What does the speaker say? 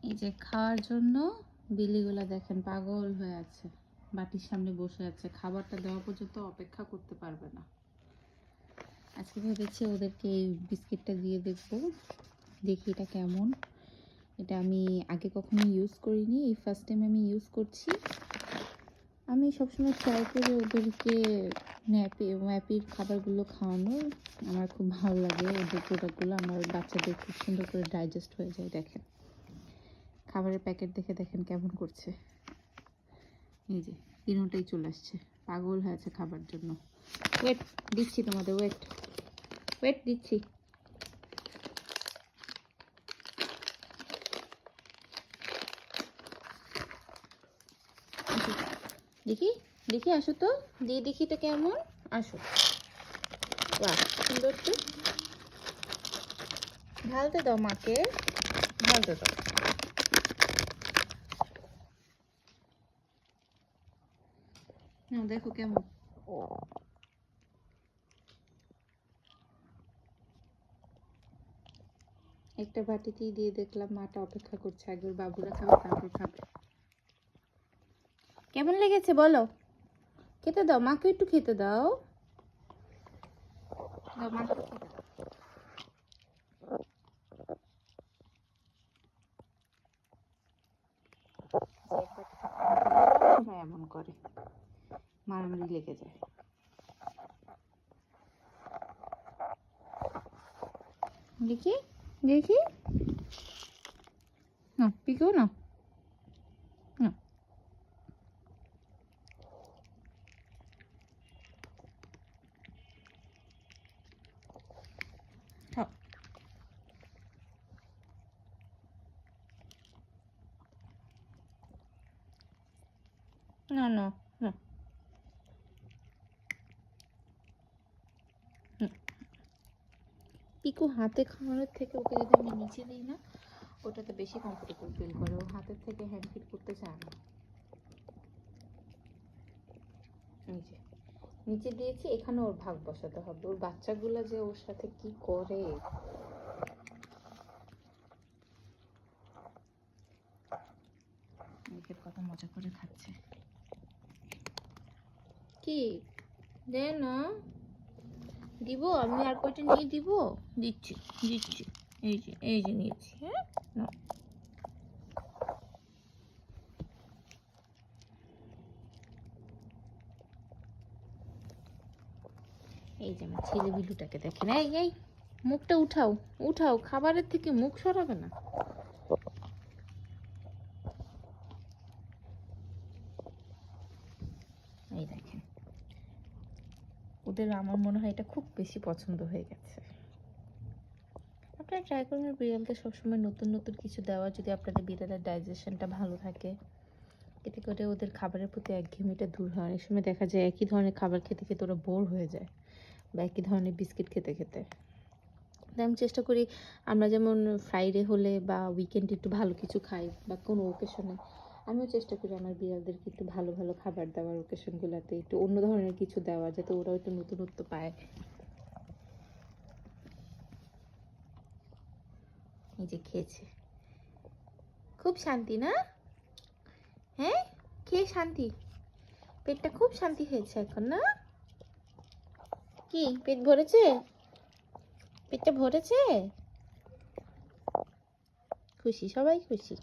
এই যে খাওয়ার জন্য বিলিগুলা দেখেন পাগল হয়ে আছে, বাটির সামনে বসে আছে, খাবারটা দেওয়া পর্যন্ত অপেক্ষা করতে পারবে না। আজকে ভেবেছি ওদেরকে এই বিস্কিটটা দিয়ে দেখবো, দেখি এটা কেমন। এটা আমি আগে কখনো ইউজ করিনি, এই ফার্স্ট টাইম আমি ইউজ করছি। আমি সবসময় ট্রাই করি ওদেরকে ন্যাপির খাবারগুলো খাওয়ানোর। আমার খুব ভালো লাগে ওদের প্রোডাক্টগুলো, আমার বাচ্চাদের খুব সুন্দর করে ডাইজেস্ট হয়ে যায়। দেখেন খাবারের প্যাকেট দেখে দেখেন কেমন করছে। এই যে তিনটাই চলে আসছে, পাগল হয়েছে খাবার জন্য। ওয়েট দিচ্ছি তোমাদের, ওয়েট ওয়েট দিচ্ছি। দেখি দেখি আসো তো, দিয়ে দেখি তো কেমন। আসো, বাহ সুন্দর তো। ঢালতে দাও মাকে, ঢালতে দাও। না দেখো কেমন। একটা বাটিতেই দিয়ে দেখলাম, মাটা অপেক্ষা করছে, আগে ওর বাবুরা খাবে তারপর খাবে। কেমন লেগেছে বলো, খেতে দাও মাকে, একটু খেতে দাও, দাও মাকে খেতে দাও। সবাই এমন করে, মারামারি লেগে যায়। দেখি দেখি, না পিকেও না, না খাও। না না না, পিকু হাতে খাওয়ানোর থেকে ওকে যদি আমি নিচে দিই না, ওটাতে বেশি কমফোর্টেবল ফিল করে, ও হাতের থেকে হ্যান্ড ফিট করতে চায় না। নিচে নিচে দিয়েছি, এখানে ওর ভাগ বসাতে হবে। ওর বাচ্চাগুলো যে ওর সাথে কি করে, কত মজা করে খাচ্ছে। কি দে না, দিব আমি আর কয়টা নিয়ে দিব, দিচ্ছি দিচ্ছি। এই যে নিয়েছি, হ্যাঁ না। এই যে আমার ছেলে বিলুটাকে দেখেন, এই এই মুখটা উঠাও উঠাও, খাবারের থেকে মুখ সরাবে না। এই দেখেন, ওদের আমার মনে হয় এটা খুব বেশি পছন্দ হয়ে গেছে। আপনারা ট্রাই করবেন বিড়ালকে সবসময় নতুন নতুন কিছু দেওয়া, যদি আপনাদের বিড়ালের ডাইজেশনটা ভালো থাকে, এতে করে ওদের খাবারের প্রতি একঘেয়েমিটা দূর হয়। অনেক সময় দেখা যায় একই ধরনের খাবার খেতে খেতে ওরা বোর হয়ে যায়, বা একই ধরনের বিস্কিট খেতে খেতে। তাই আমি চেষ্টা করি, আমরা যেমন ফ্রাইডে হলে বা উইকেন্ডে একটু ভালো কিছু খাই বা কোনো ওকেশনে, আমিও চেষ্টা করি আমার বিড়ালদেরকে একটু ভালো ভালো খাবার দেওয়ার, ওকেশনগুলোতে একটু অন্য ধরনের কিছু দেওয়া, যাতে ওরাও একটু নতুনত্ব পায়। এই যে খেয়েছে, খুব শান্তি না? হ্যাঁ খেয়ে শান্তি, পেটটা খুব শান্তি হয়েছে এখন না? কি পেট ভরেছে? পেটটা ভরেছে? খুশি, সবাই খুশি।